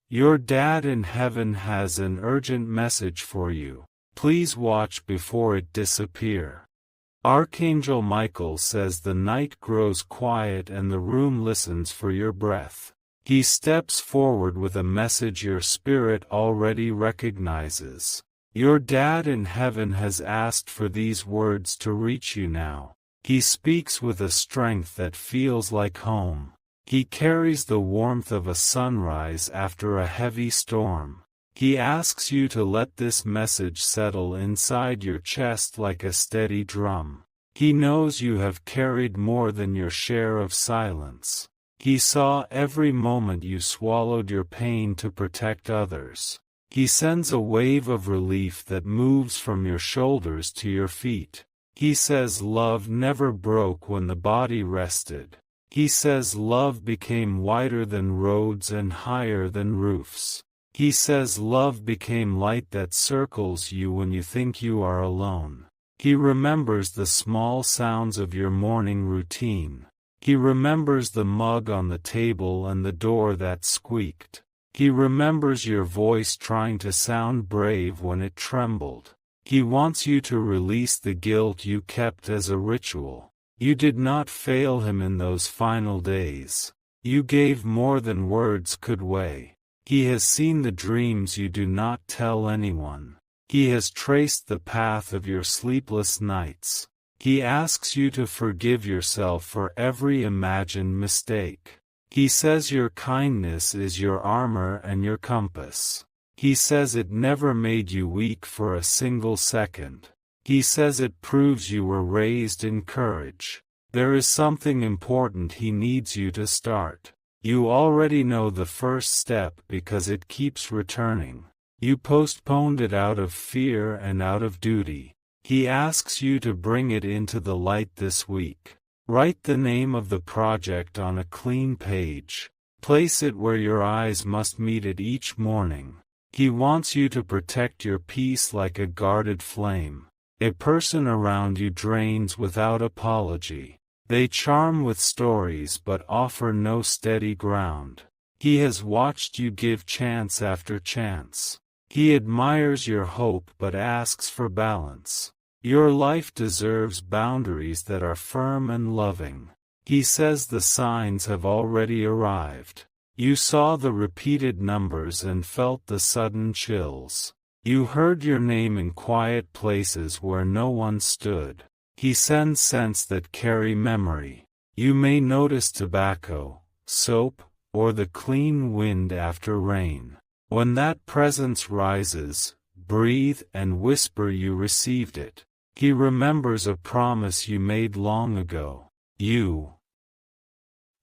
Your dad in heaven has an urgent message for you. Please watch before it disappears. Archangel Michael says the night grows quiet and the room listens for your breath. He steps forward with a message your spirit already recognizes. Your dad in heaven has asked for these words to reach you now. He speaks with a strength that feels like home. He carries the warmth of a sunrise after a heavy storm. He asks you to let this message settle inside your chest like a steady drum. He knows you have carried more than your share of silence. He saw every moment you swallowed your pain to protect others. He sends a wave of relief that moves from your shoulders to your feet. He says love never broke when the body rested. He says love became wider than roads and higher than roofs. He says love became light that circles you when you think you are alone. He remembers the small sounds of your morning routine. He remembers the mug on the table and the door that squeaked. He remembers your voice trying to sound brave when it trembled. He wants you to release the guilt you kept as a ritual. You did not fail him in those final days. You gave more than words could weigh. He has seen the dreams you do not tell anyone. He has traced the path of your sleepless nights. He asks you to forgive yourself for every imagined mistake. He says your kindness is your armor and your compass. He says it never made you weak for a single second. He says it proves you were raised in courage. There is something important he needs you to start. You already know the first step because it keeps returning. You postponed it out of fear and out of duty. He asks you to bring it into the light this week. Write the name of the project on a clean page. Place it where your eyes must meet it each morning. He wants you to protect your peace like a guarded flame. A person around you drains without apology. They charm with stories but offer no steady ground. He has watched you give chance after chance. He admires your hope but asks for balance. Your life deserves boundaries that are firm and loving. He says the signs have already arrived. You saw the repeated numbers and felt the sudden chills. You heard your name in quiet places where no one stood. He sends scents that carry memory. You may notice tobacco, soap, or the clean wind after rain. When that presence rises, breathe and whisper you received it. He remembers a promise you made long ago. You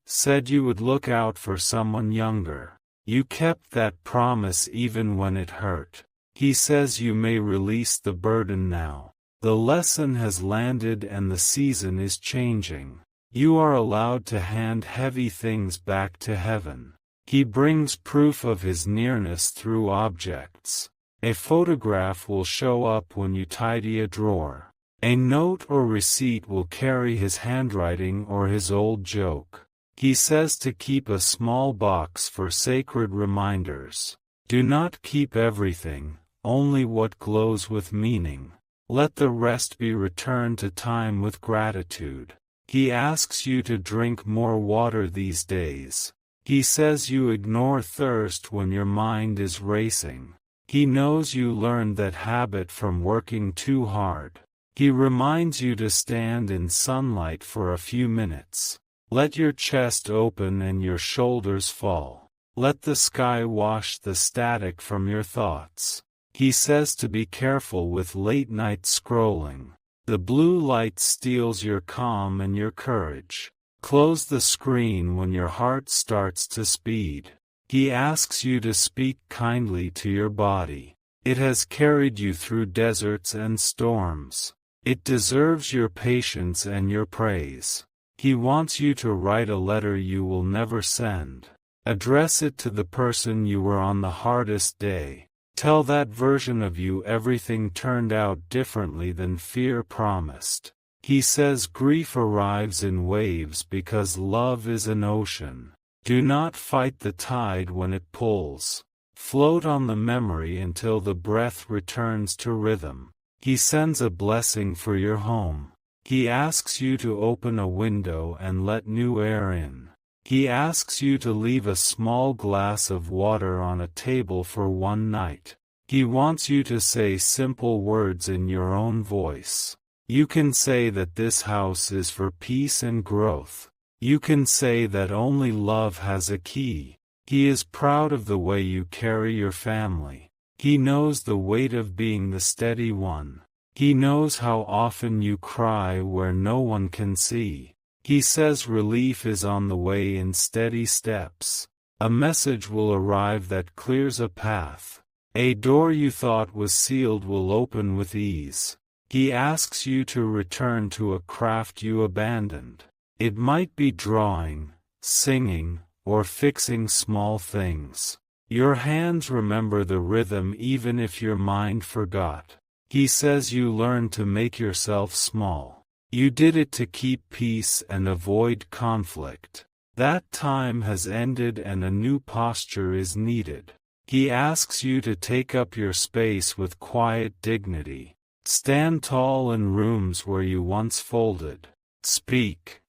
said you would look out for someone younger. You kept that promise even when it hurt. He says you may release the burden now. The lesson has landed and the season is changing. You are allowed to hand heavy things back to heaven. He brings proof of his nearness through objects. A photograph will show up when you tidy a drawer. A note or receipt will carry his handwriting or his old joke. He says to keep a small box for sacred reminders. Do not keep everything, only what glows with meaning. Let the rest be returned to time with gratitude. He asks you to drink more water these days. He says you ignore thirst when your mind is racing. He knows you learned that habit from working too hard. He reminds you to stand in sunlight for a few minutes. Let your chest open and your shoulders fall. Let the sky wash the static from your thoughts. He says to be careful with late-night scrolling. The blue light steals your calm and your courage. Close the screen when your heart starts to speed. He asks you to speak kindly to your body. It has carried you through deserts and storms. It deserves your patience and your praise. He wants you to write a letter you will never send. Address it to the person you were on the hardest day. Tell that version of you everything turned out differently than fear promised. He says grief arrives in waves because love is an ocean. Do not fight the tide when it pulls. Float on the memory until the breath returns to rhythm. He sends a blessing for your home. He asks you to open a window and let new air in. He asks you to leave a small glass of water on a table for one night. He wants you to say simple words in your own voice. You can say that this house is for peace and growth. You can say that only love has a key. He is proud of the way you carry your family. He knows the weight of being the steady one. He knows how often you cry where no one can see. He says relief is on the way in steady steps. A message will arrive that clears a path. A door you thought was sealed will open with ease. He asks you to return to a craft you abandoned. It might be drawing, singing, or fixing small things. Your hands remember the rhythm even if your mind forgot. He says you learn to make yourself small. You did it to keep peace and avoid conflict. That time has ended and a new posture is needed. He asks you to take up your space with quiet dignity. Stand tall in rooms where you once folded. Speak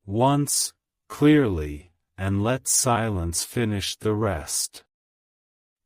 once, clearly, and let silence finish the rest.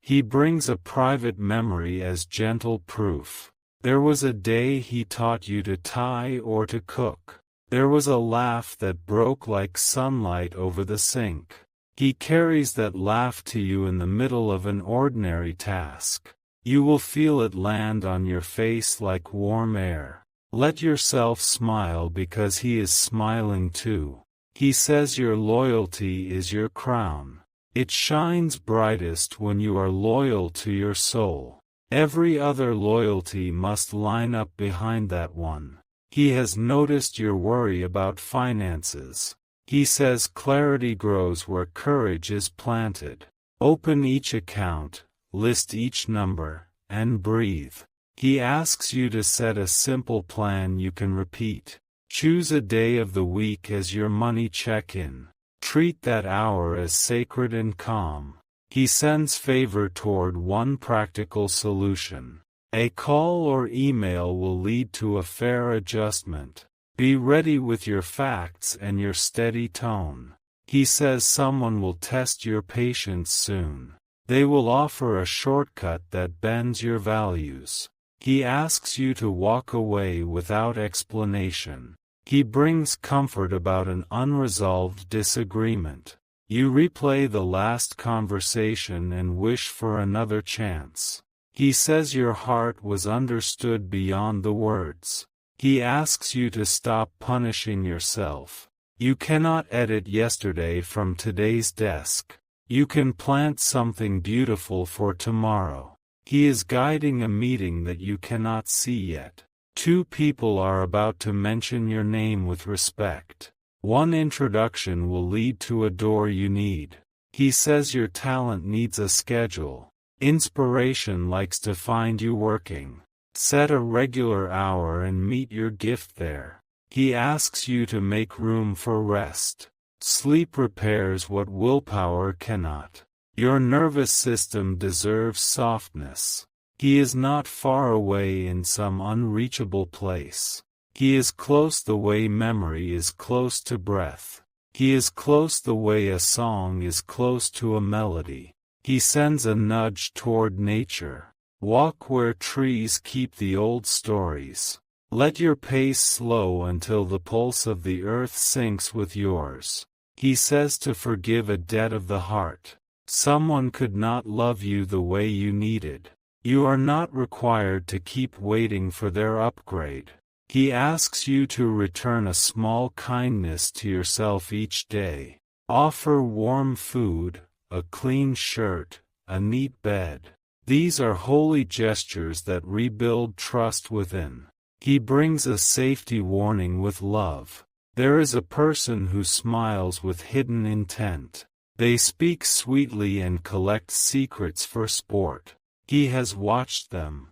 He brings a private memory as gentle proof. There was a day he taught you to tie or to cook. There was a laugh that broke like sunlight over the sink. He carries that laugh to you in the middle of an ordinary task. You will feel it land on your face like warm air. Let yourself smile because he is smiling too. He says your loyalty is your crown. It shines brightest when you are loyal to your soul. Every other loyalty must line up behind that one. He has noticed your worry about finances. He says clarity grows where courage is planted. Open each account, list each number, and breathe. He asks you to set a simple plan you can repeat. Choose a day of the week as your money check-in. Treat that hour as sacred and calm. He sends favor toward one practical solution. A call or email will lead to a fair adjustment. Be ready with your facts and your steady tone. He says someone will test your patience soon. They will offer a shortcut that bends your values. He asks you to walk away without explanation. He brings comfort about an unresolved disagreement. You replay the last conversation and wish for another chance. He says your heart was understood beyond the words. He asks you to stop punishing yourself. You cannot edit yesterday from today's desk. You can plant something beautiful for tomorrow. He is guiding a meeting that you cannot see yet. Two people are about to mention your name with respect. One introduction will lead to a door you need. He says your talent needs a schedule. Inspiration likes to find you working. Set a regular hour and meet your gift there. He asks you to make room for rest. Sleep repairs what willpower cannot. Your nervous system deserves softness. He is not far away in some unreachable place. He is close the way memory is close to breath. He is close the way a song is close to a melody. He sends a nudge toward nature. Walk where trees keep the old stories. Let your pace slow until the pulse of the earth syncs with yours. He says to forgive a debt of the heart. Someone could not love you the way you needed. You are not required to keep waiting for their upgrade. He asks you to return a small kindness to yourself each day. Offer warm food, a clean shirt, a neat bed. These are holy gestures that rebuild trust within. He brings a safety warning with love. There is a person who smiles with hidden intent. They speak sweetly and collect secrets for sport. He has watched them.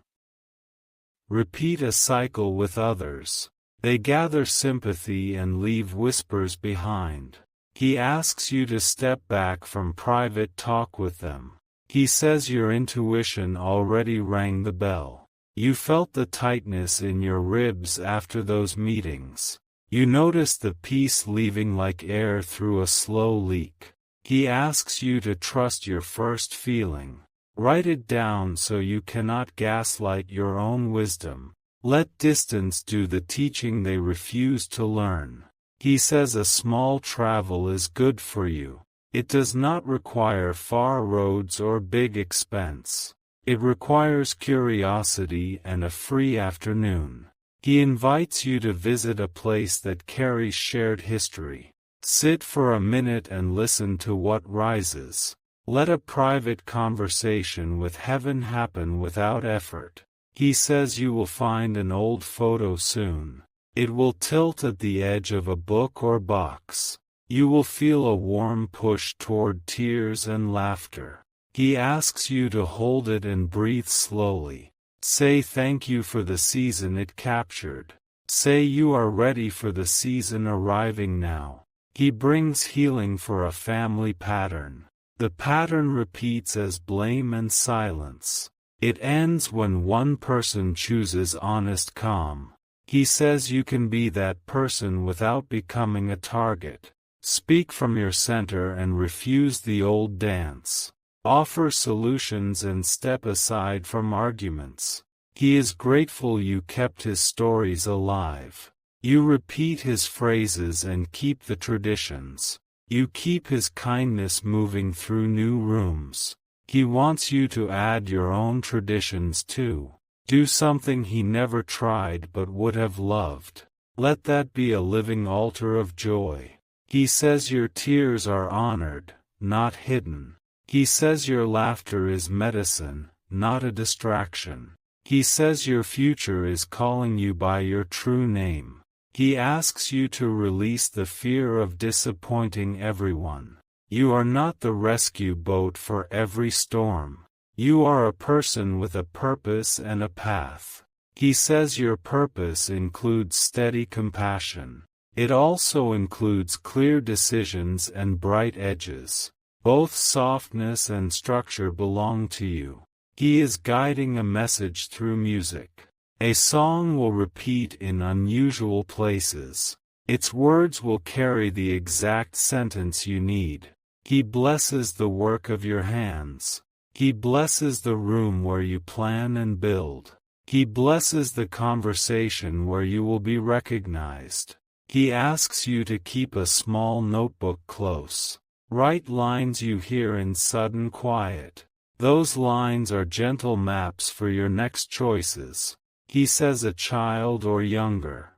Repeat a cycle with others. They gather sympathy and leave whispers behind. He asks you to step back from private talk with them. He says your intuition already rang the bell. You felt the tightness in your ribs after those meetings. You noticed the peace leaving like air through a slow leak. He asks you to trust your first feeling. Write it down so you cannot gaslight your own wisdom. Let distance do the teaching they refuse to learn. He says a small travel is good for you. It does not require far roads or big expense. It requires curiosity and a free afternoon. He invites you to visit a place that carries shared history. Sit for a minute and listen to what rises. Let a private conversation with heaven happen without effort. He says you will find an old photo soon. It will tilt at the edge of a book or box. You will feel a warm push toward tears and laughter. He asks you to hold it and breathe slowly. Say thank you for the season it captured. Say you are ready for the season arriving now. He brings healing for a family pattern. The pattern repeats as blame and silence. It ends when one person chooses honest calm. He says you can be that person without becoming a target. Speak from your center and refuse the old dance. Offer solutions and step aside from arguments. He is grateful you kept his stories alive. You repeat his phrases and keep the traditions. You keep his kindness moving through new rooms. He wants you to add your own traditions too. Do something he never tried but would have loved. Let that be a living altar of joy. He says your tears are honored, not hidden. He says your laughter is medicine, not a distraction. He says your future is calling you by your true name. He asks you to release the fear of disappointing everyone. You are not the rescue boat for every storm. You are a person with a purpose and a path. He says your purpose includes steady compassion. It also includes clear decisions and bright edges. Both softness and structure belong to you. He is guiding a message through music. A song will repeat in unusual places. Its words will carry the exact sentence you need. He blesses the work of your hands. He blesses the room where you plan and build. He blesses the conversation where you will be recognized. He asks you to keep a small notebook close. Write lines you hear in sudden quiet. Those lines are gentle maps for your next choices. He says a child or younger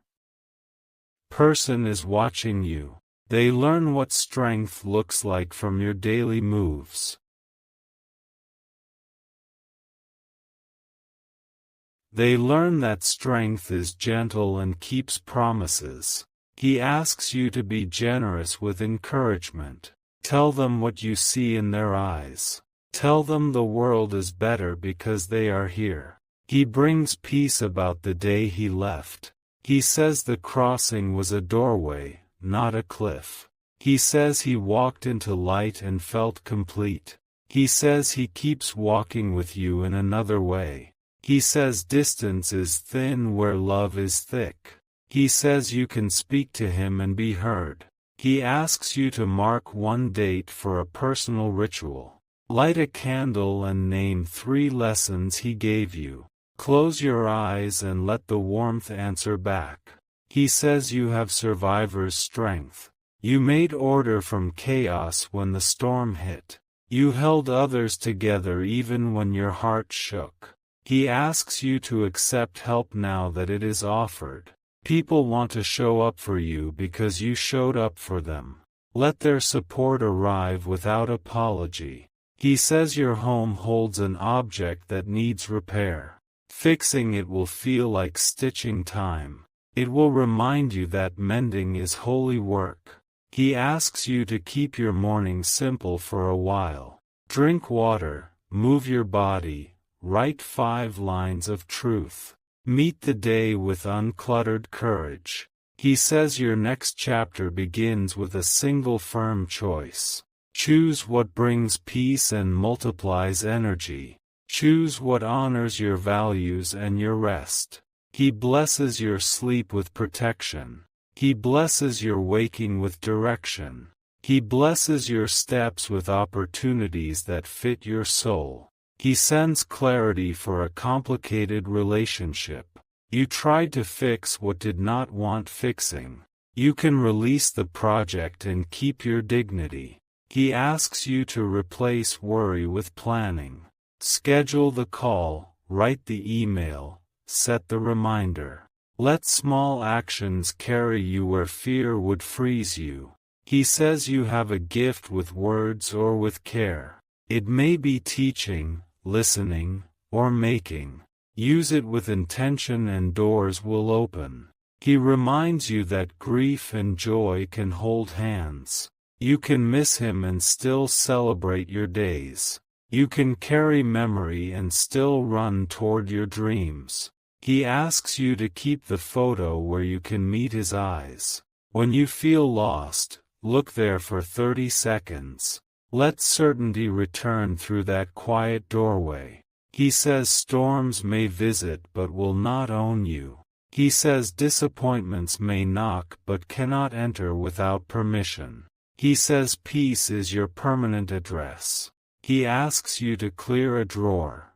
person is watching you. They learn what strength looks like from your daily moves. They learn that strength is gentle and keeps promises. He asks you to be generous with encouragement. Tell them what you see in their eyes. Tell them the world is better because they are here. He brings peace about the day he left. He says the crossing was a doorway, not a cliff. He says he walked into light and felt complete. He says he keeps walking with you in another way. He says distance is thin where love is thick. He says you can speak to him and be heard. He asks you to mark one date for a personal ritual. Light a candle and name 3 lessons he gave you. Close your eyes and let the warmth answer back. He says you have survivor's strength. You made order from chaos when the storm hit. You held others together even when your heart shook. He asks you to accept help now that it is offered. People want to show up for you because you showed up for them. Let their support arrive without apology. He says your home holds an object that needs repair. Fixing it will feel like stitching time. It will remind you that mending is holy work. He asks you to keep your morning simple for a while. Drink water, move your body, write 5 lines of truth. Meet the day with uncluttered courage. He says your next chapter begins with a single firm choice. Choose what brings peace and multiplies energy. Choose what honors your values and your rest. He blesses your sleep with protection. He blesses your waking with direction. He blesses your steps with opportunities that fit your soul. He sends clarity for a complicated relationship. You tried to fix what did not want fixing. You can release the project and keep your dignity. He asks you to replace worry with planning. Schedule the call, write the email, set the reminder. Let small actions carry you where fear would freeze you. He says you have a gift with words or with care. It may be teaching, listening, or making. Use it with intention and doors will open. He reminds you that grief and joy can hold hands. You can miss him and still celebrate your days. You can carry memory and still run toward your dreams. He asks you to keep the photo where you can meet his eyes. When you feel lost, look there for 30 seconds. Let certainty return through that quiet doorway. He says storms may visit but will not own you. He says disappointments may knock but cannot enter without permission. He says peace is your permanent address. He asks you to clear a drawer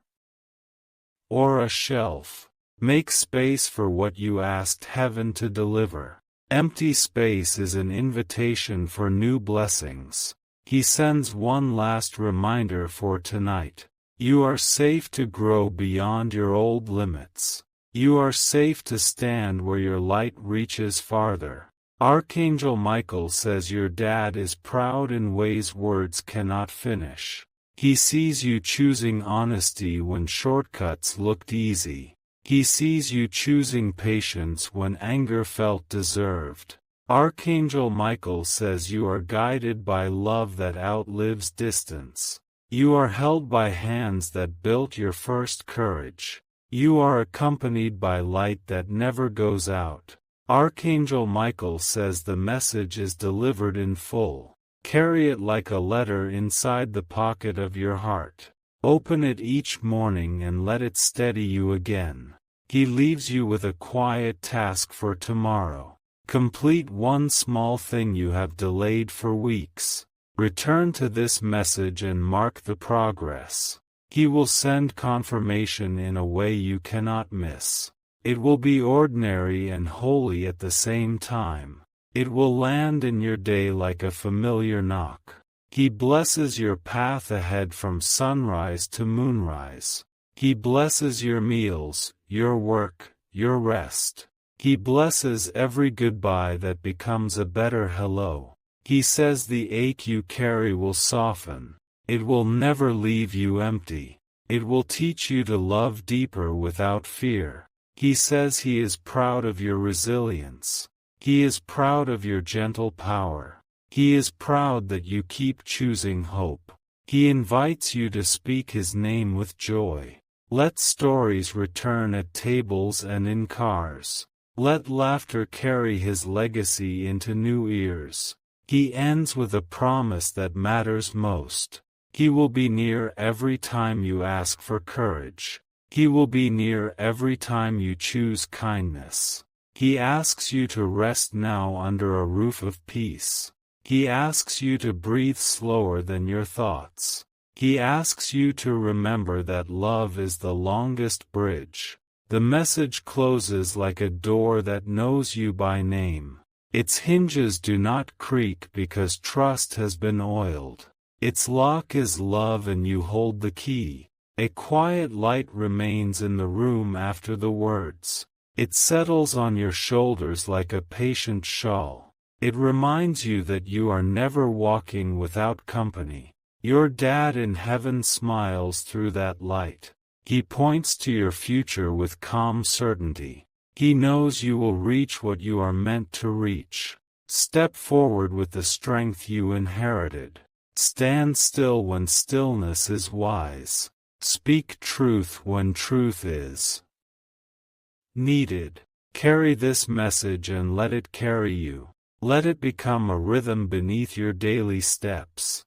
or a shelf. Make space for what you asked heaven to deliver. Empty space is an invitation for new blessings. He sends one last reminder for tonight. You are safe to grow beyond your old limits. You are safe to stand where your light reaches farther. Archangel Michael says your dad is proud in ways words cannot finish. He sees you choosing honesty when shortcuts looked easy. He sees you choosing patience when anger felt deserved. Archangel Michael says you are guided by love that outlives distance. You are held by hands that built your first courage. You are accompanied by light that never goes out. Archangel Michael says the message is delivered in full. Carry it like a letter inside the pocket of your heart. Open it each morning and let it steady you again. He leaves you with a quiet task for tomorrow. Complete one small thing you have delayed for weeks. Return to this message and mark the progress. He will send confirmation in a way you cannot miss. It will be ordinary and holy at the same time. It will land in your day like a familiar knock. He blesses your path ahead from sunrise to moonrise. He blesses your meals, your work, your rest. He blesses every goodbye that becomes a better hello. He says the ache you carry will soften. It will never leave you empty. It will teach you to love deeper without fear. He says he is proud of your resilience. He is proud of your gentle power. He is proud that you keep choosing hope. He invites you to speak his name with joy. Let stories return at tables and in cars. Let laughter carry his legacy into new ears. He ends with a promise that matters most. He will be near every time you ask for courage. He will be near every time you choose kindness. He asks you to rest now under a roof of peace. He asks you to breathe slower than your thoughts. He asks you to remember that love is the longest bridge. The message closes like a door that knows you by name. Its hinges do not creak because trust has been oiled. Its lock is love and you hold the key. A quiet light remains in the room after the words. It settles on your shoulders like a patient shawl. It reminds you that you are never walking without company. Your dad in heaven smiles through that light. He points to your future with calm certainty. He knows you will reach what you are meant to reach. Step forward with the strength you inherited. Stand still when stillness is wise. Speak truth when truth is needed. Carry this message and let it carry you. Let it become a rhythm beneath your daily steps.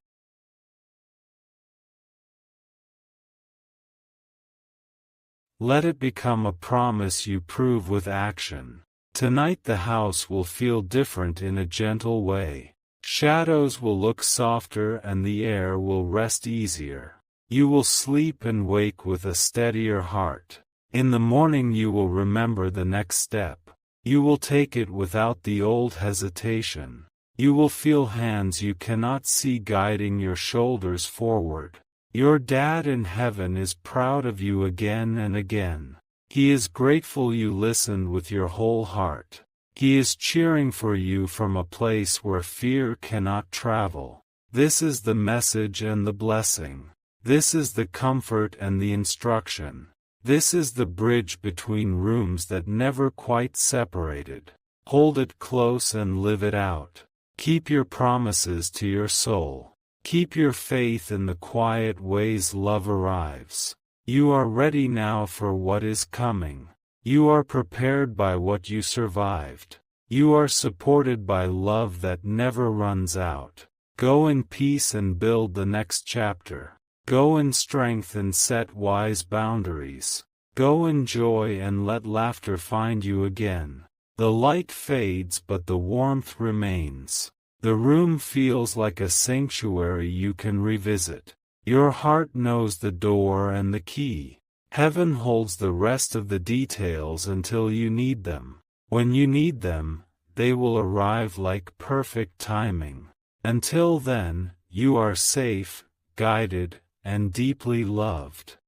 Let it become a promise you prove with action. Tonight the house will feel different in a gentle way. Shadows will look softer and the air will rest easier. You will sleep and wake with a steadier heart. In the morning you will remember the next step. You will take it without the old hesitation. You will feel hands you cannot see guiding your shoulders forward. Your Dad in heaven is proud of you again and again. He is grateful you listened with your whole heart. He is cheering for you from a place where fear cannot travel. This is the message and the blessing. This is the comfort and the instruction. This is the bridge between rooms that never quite separated. Hold it close and live it out. Keep your promises to your soul. Keep your faith in the quiet ways love arrives. You are ready now for what is coming. You are prepared by what you survived. You are supported by love that never runs out. Go in peace and build the next chapter. Go in strength and set wise boundaries. Go in joy and let laughter find you again. The light fades but the warmth remains. The room feels like a sanctuary you can revisit. Your heart knows the door and the key. Heaven holds the rest of the details until you need them. When you need them, they will arrive like perfect timing. Until then, you are safe, guided, and deeply loved.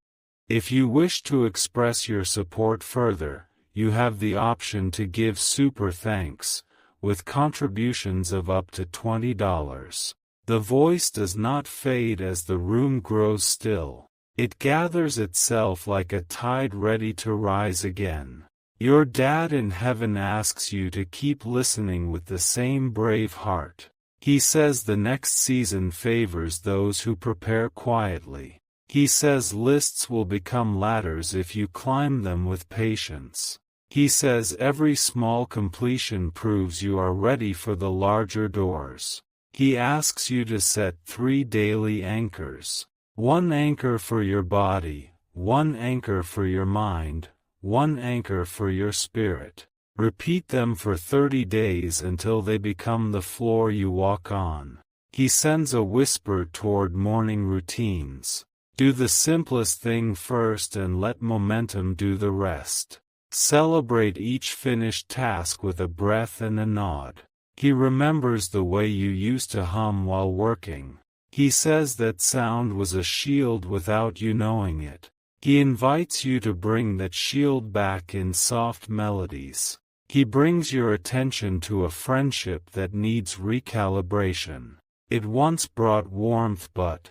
If you wish to express your support further, you have the option to give super thanks, with contributions of up to $20. The voice does not fade as the room grows still. It gathers itself like a tide ready to rise again. Your Dad in heaven asks you to keep listening with the same brave heart. He says the next season favors those who prepare quietly. He says lists will become ladders if you climb them with patience. He says every small completion proves you are ready for the larger doors. He asks you to set 3 daily anchors. 1 anchor for your body, 1 anchor for your mind, 1 anchor for your spirit. Repeat them for 30 days until they become the floor you walk on. He sends a whisper toward morning routines. Do the simplest thing first and let momentum do the rest. Celebrate each finished task with a breath and a nod. He remembers the way you used to hum while working. He says that sound was a shield without you knowing it. He invites you to bring that shield back in soft melodies. He brings your attention to a friendship that needs recalibration. It once brought warmth but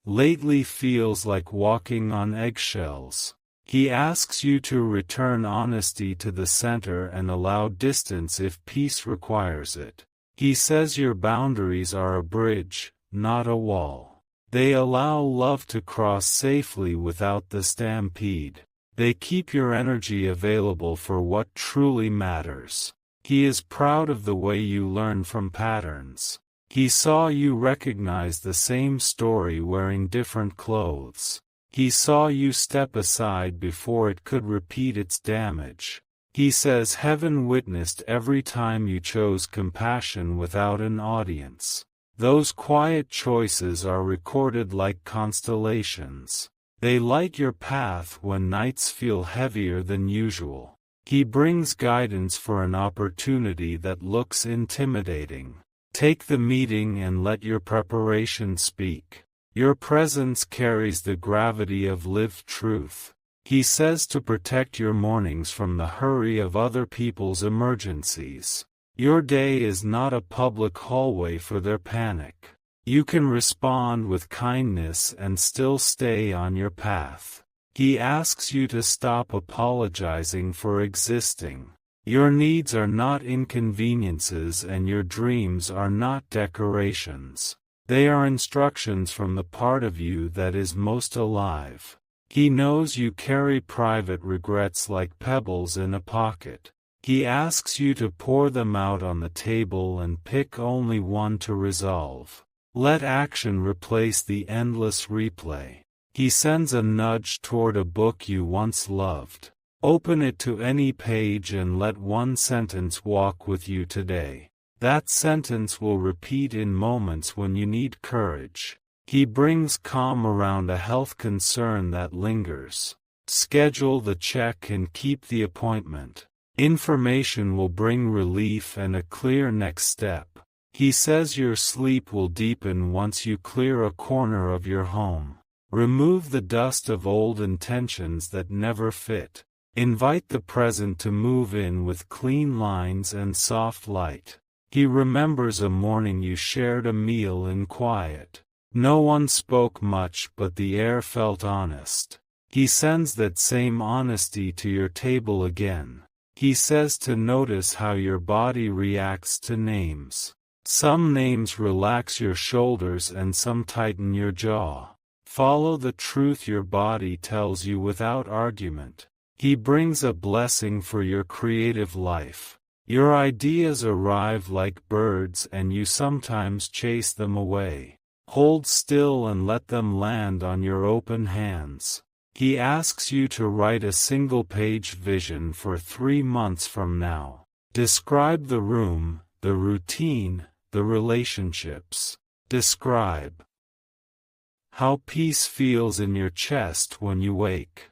lately feels like walking on eggshells. He asks you to return honesty to the center and allow distance if peace requires it. He says your boundaries are a bridge, not a wall. They allow love to cross safely without the stampede. They keep your energy available for what truly matters. He is proud of the way you learn from patterns. He saw you recognize the same story wearing different clothes. He saw you step aside before it could repeat its damage. He says heaven witnessed every time you chose compassion without an audience. Those quiet choices are recorded like constellations. They light your path when nights feel heavier than usual. He brings guidance for an opportunity that looks intimidating. Take the meeting and let your preparation speak. Your presence carries the gravity of lived truth. He says to protect your mornings from the hurry of other people's emergencies. Your day is not a public hallway for their panic. You can respond with kindness and still stay on your path. He asks you to stop apologizing for existing. Your needs are not inconveniences and your dreams are not decorations. They are instructions from the part of you that is most alive. He knows you carry private regrets like pebbles in a pocket. He asks you to pour them out on the table and pick only one to resolve. Let action replace the endless replay. He sends a nudge toward a book you once loved. Open it to any page and let one sentence walk with you today. That sentence will repeat in moments when you need courage. He brings calm around a health concern that lingers. Schedule the check and keep the appointment. Information will bring relief and a clear next step. He says your sleep will deepen once you clear a corner of your home. Remove the dust of old intentions that never fit. Invite the present to move in with clean lines and soft light. He remembers a morning you shared a meal in quiet. No one spoke much, but the air felt honest. He sends that same honesty to your table again. He says to notice how your body reacts to names. Some names relax your shoulders and some tighten your jaw. Follow the truth your body tells you without argument. He brings a blessing for your creative life. Your ideas arrive like birds and you sometimes chase them away. Hold still and let them land on your open hands. He asks you to write a single-page vision for 3 months from now. Describe the room, the routine, the relationships. Describe how peace feels in your chest when you wake.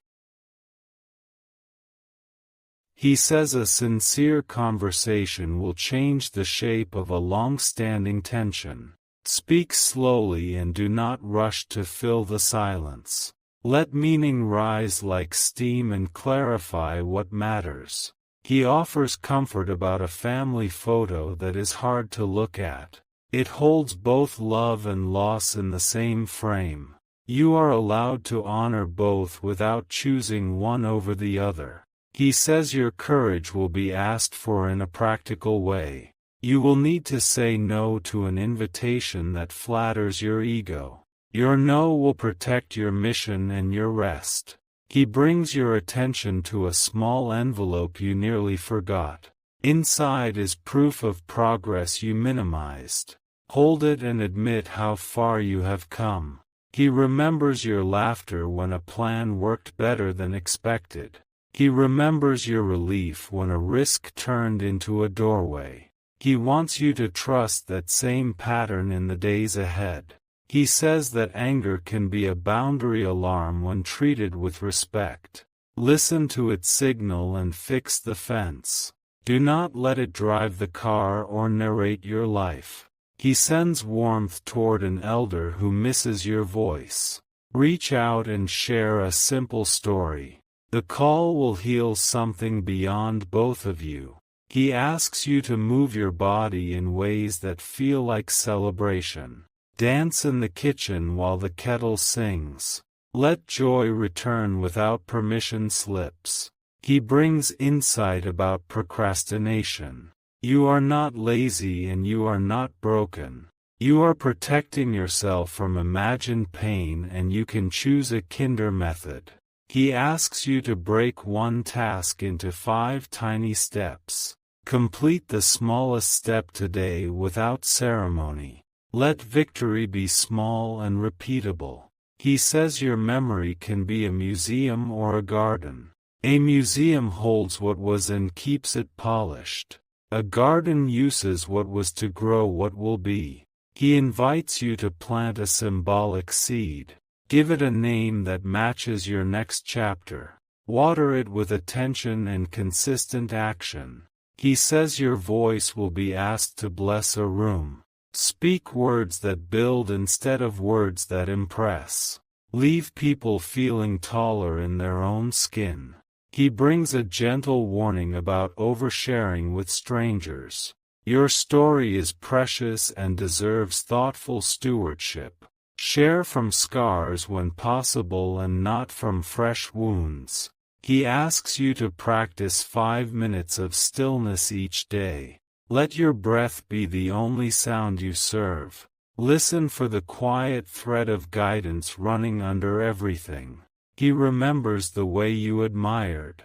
He says a sincere conversation will change the shape of a long-standing tension. Speak slowly and do not rush to fill the silence. Let meaning rise like steam and clarify what matters. He offers comfort about a family photo that is hard to look at. It holds both love and loss in the same frame. You are allowed to honor both without choosing one over the other. He says your courage will be asked for in a practical way. You will need to say no to an invitation that flatters your ego. Your no will protect your mission and your rest. He brings your attention to a small envelope you nearly forgot. Inside is proof of progress you minimized. Hold it and admit how far you have come. He remembers your laughter when a plan worked better than expected. He remembers your relief when a risk turned into a doorway. He wants you to trust that same pattern in the days ahead. He says that anger can be a boundary alarm when treated with respect. Listen to its signal and fix the fence. Do not let it drive the car or narrate your life. He sends warmth toward an elder who misses your voice. Reach out and share a simple story. The call will heal something beyond both of you. He asks you to move your body in ways that feel like celebration. Dance in the kitchen while the kettle sings. Let joy return without permission slips. He brings insight about procrastination. You are not lazy and you are not broken. You are protecting yourself from imagined pain and you can choose a kinder method. He asks you to break one task into 5 tiny steps. Complete the smallest step today without ceremony. Let victory be small and repeatable. He says your memory can be a museum or a garden. A museum holds what was and keeps it polished. A garden uses what was to grow what will be. He invites you to plant a symbolic seed. Give it a name that matches your next chapter. Water it with attention and consistent action. He says your voice will be asked to bless a room. Speak words that build instead of words that impress. Leave people feeling taller in their own skin. He brings a gentle warning about oversharing with strangers. Your story is precious and deserves thoughtful stewardship. Share from scars when possible and not from fresh wounds. He asks you to practice 5 minutes of stillness each day. Let your breath be the only sound you serve. Listen for the quiet thread of guidance running under everything. He remembers the way you admired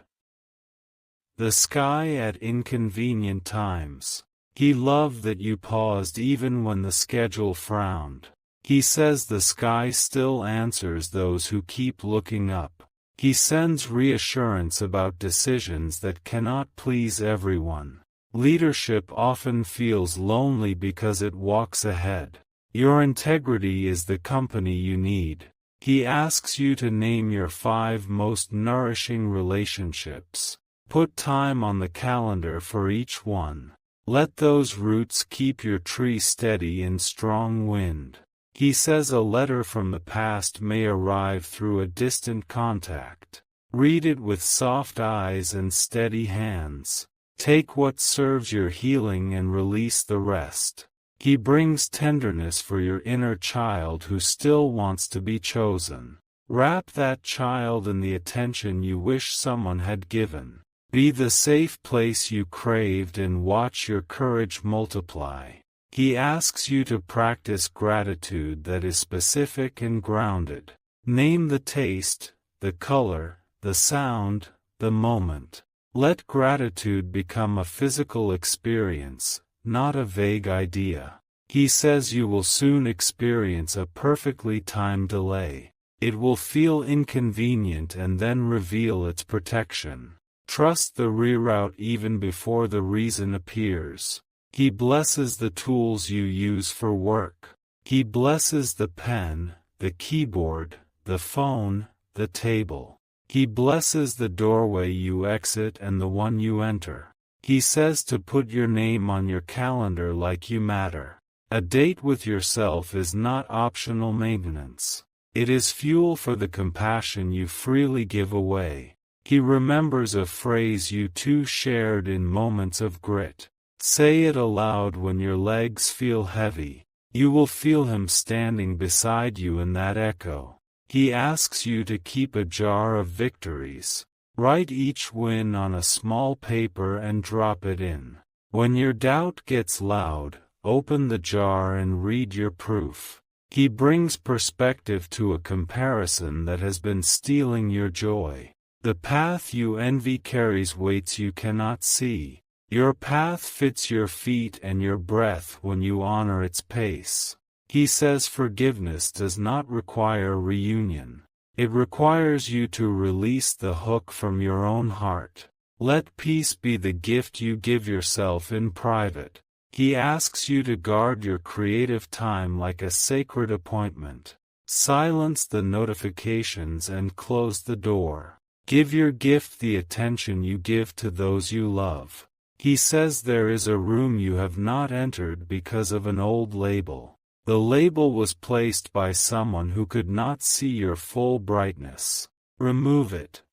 the sky at inconvenient times. He loved that you paused even when the schedule frowned. He says the sky still answers those who keep looking up. He sends reassurance about decisions that cannot please everyone. Leadership often feels lonely because it walks ahead. Your integrity is the company you need. He asks you to name your 5 most nourishing relationships. Put time on the calendar for each one. Let those roots keep your tree steady in strong wind. He says a letter from the past may arrive through a distant contact. Read it with soft eyes and steady hands. Take what serves your healing and release the rest. He brings tenderness for your inner child who still wants to be chosen. Wrap that child in the attention you wish someone had given. Be the safe place you craved and watch your courage multiply. He asks you to practice gratitude that is specific and grounded. Name the taste, the color, the sound, the moment. Let gratitude become a physical experience, not a vague idea. He says you will soon experience a perfectly timed delay. It will feel inconvenient and then reveal its protection. Trust the reroute even before the reason appears. He blesses the tools you use for work. He blesses the pen, the keyboard, the phone, the table. He blesses the doorway you exit and the one you enter. He says to put your name on your calendar like you matter. A date with yourself is not optional maintenance. It is fuel for the compassion you freely give away. He remembers a phrase you two shared in moments of grit. Say it aloud when your legs feel heavy. You will feel him standing beside you in that echo. He asks you to keep a jar of victories. Write each win on a small paper and drop it in. When your doubt gets loud, open the jar and read your proof. He brings perspective to a comparison that has been stealing your joy. The path you envy carries weights you cannot see. Your path fits your feet and your breath when you honor its pace. He says forgiveness does not require reunion. It requires you to release the hook from your own heart. Let peace be the gift you give yourself in private. He asks you to guard your creative time like a sacred appointment. Silence the notifications and close the door. Give your gift the attention you give to those you love. He says there is a room you have not entered because of an old label. The label was placed by someone who could not see your full brightness. Remove it.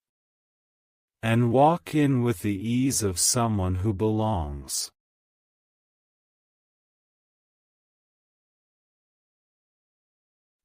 And walk in with the ease of someone who belongs.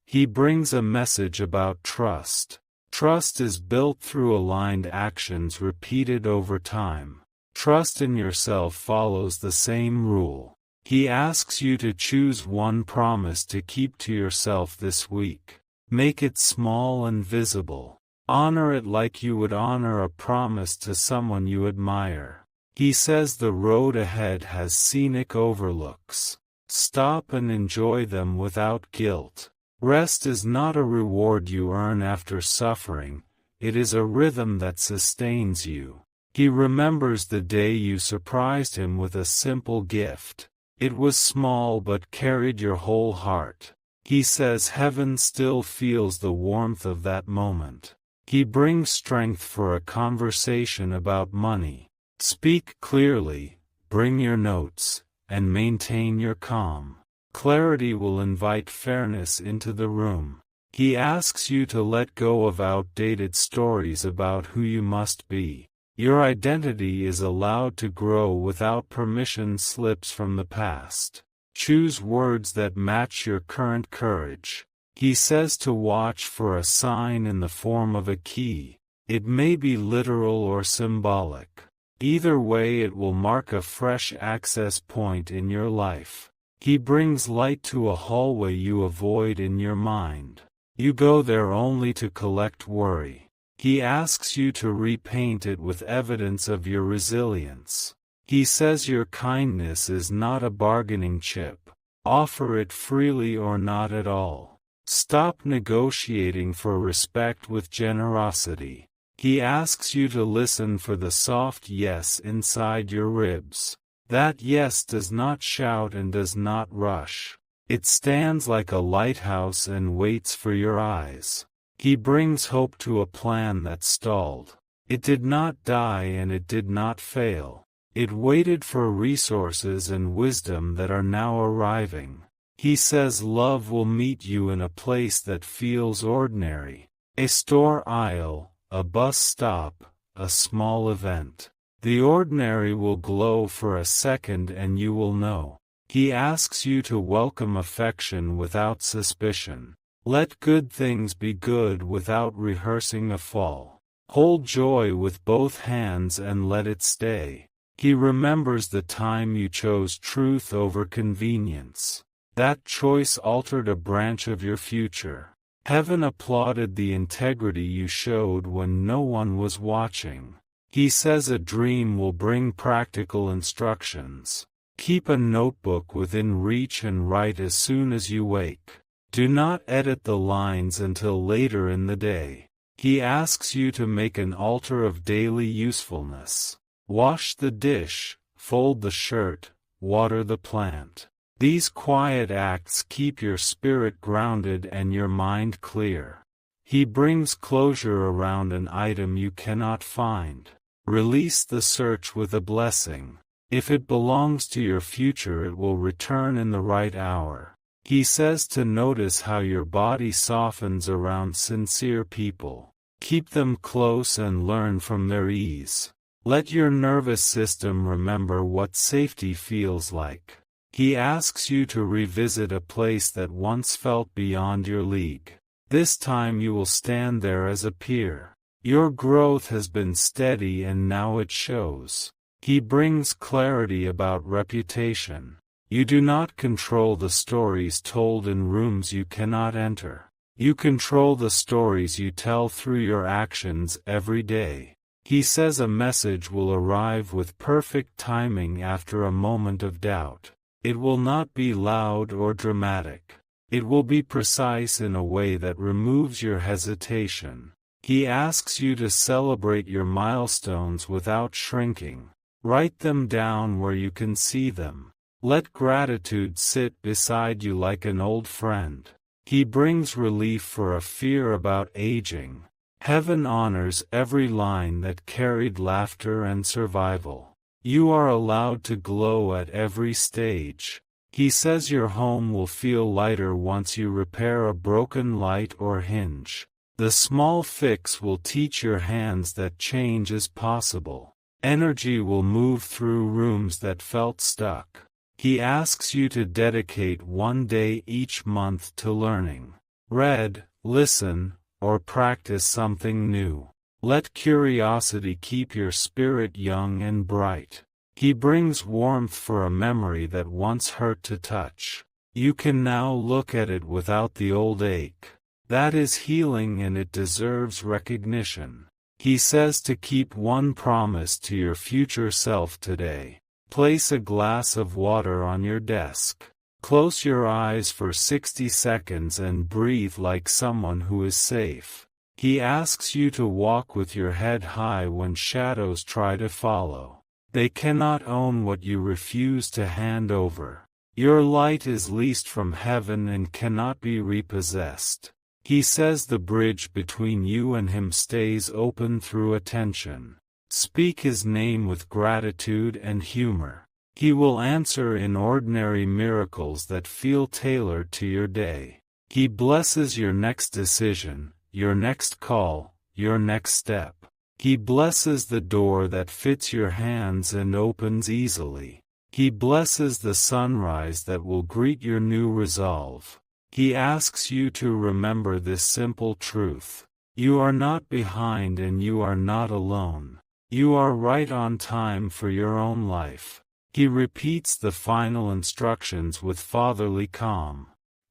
He brings a message about trust. Trust is built through aligned actions repeated over time. Trust in yourself follows the same rule. He asks you to choose one promise to keep to yourself this week. Make it small and visible. Honor it like you would honor a promise to someone you admire. He says the road ahead has scenic overlooks. Stop and enjoy them without guilt. Rest is not a reward you earn after suffering, it is a rhythm that sustains you. He remembers the day you surprised him with a simple gift. It was small but carried your whole heart. He says heaven still feels the warmth of that moment. He brings strength for a conversation about money. Speak clearly, bring your notes, and maintain your calm. Clarity will invite fairness into the room. He asks you to let go of outdated stories about who you must be. Your identity is allowed to grow without permission slips from the past. Choose words that match your current courage. He says to watch for a sign in the form of a key. It may be literal or symbolic. Either way, it will mark a fresh access point in your life. He brings light to a hallway you avoid in your mind. You go there only to collect worry. He asks you to repaint it with evidence of your resilience. He says your kindness is not a bargaining chip. Offer it freely or not at all. Stop negotiating for respect with generosity. He asks you to listen for the soft yes inside your ribs. That yes does not shout and does not rush. It stands like a lighthouse and waits for your eyes. He brings hope to a plan that stalled. It did not die and it did not fail. It waited for resources and wisdom that are now arriving. He says love will meet you in a place that feels ordinary. A store aisle, a bus stop, a small event. The ordinary will glow for a second and you will know. He asks you to welcome affection without suspicion. Let good things be good without rehearsing a fall. Hold joy with both hands and let it stay. He remembers the time you chose truth over convenience. That choice altered a branch of your future. Heaven applauded the integrity you showed when no one was watching. He says a dream will bring practical instructions. Keep a notebook within reach and write as soon as you wake. Do not edit the lines until later in the day. He asks you to make an altar of daily usefulness. Wash the dish, fold the shirt, water the plant. These quiet acts keep your spirit grounded and your mind clear. He brings closure around an item you cannot find. Release the search with a blessing. If it belongs to your future, it will return in the right hour. He says to notice how your body softens around sincere people. Keep them close and learn from their ease. Let your nervous system remember what safety feels like. He asks you to revisit a place that once felt beyond your league. This time you will stand there as a peer. Your growth has been steady and now it shows. He brings clarity about reputation. You do not control the stories told in rooms you cannot enter. You control the stories you tell through your actions every day. He says a message will arrive with perfect timing after a moment of doubt. It will not be loud or dramatic. It will be precise in a way that removes your hesitation. He asks you to celebrate your milestones without shrinking. Write them down where you can see them. Let gratitude sit beside you like an old friend. He brings relief for a fear about aging. Heaven honors every line that carried laughter and survival. You are allowed to glow at every stage. He says your home will feel lighter once you repair a broken light or hinge. The small fix will teach your hands that change is possible. Energy will move through rooms that felt stuck. He asks you to dedicate one day each month to learning. Read, listen, or practice something new. Let curiosity keep your spirit young and bright. He brings warmth for a memory that once hurt to touch. You can now look at it without the old ache. That is healing and it deserves recognition. He says to keep one promise to your future self today. Place a glass of water on your desk. Close your eyes for 60 seconds and breathe like someone who is safe. He asks you to walk with your head high when shadows try to follow. They cannot own what you refuse to hand over. Your light is leased from heaven and cannot be repossessed. He says the bridge between you and him stays open through attention. Speak his name with gratitude and humor. He will answer in ordinary miracles that feel tailored to your day. He blesses your next decision, your next call, your next step. He blesses the door that fits your hands and opens easily. He blesses the sunrise that will greet your new resolve. He asks you to remember this simple truth. You are not behind and you are not alone. You are right on time for your own life. He repeats the final instructions with fatherly calm.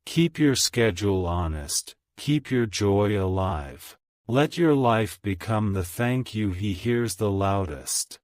Keep your schedule honest, keep your joy alive. Let your life become the thank you he hears the loudest.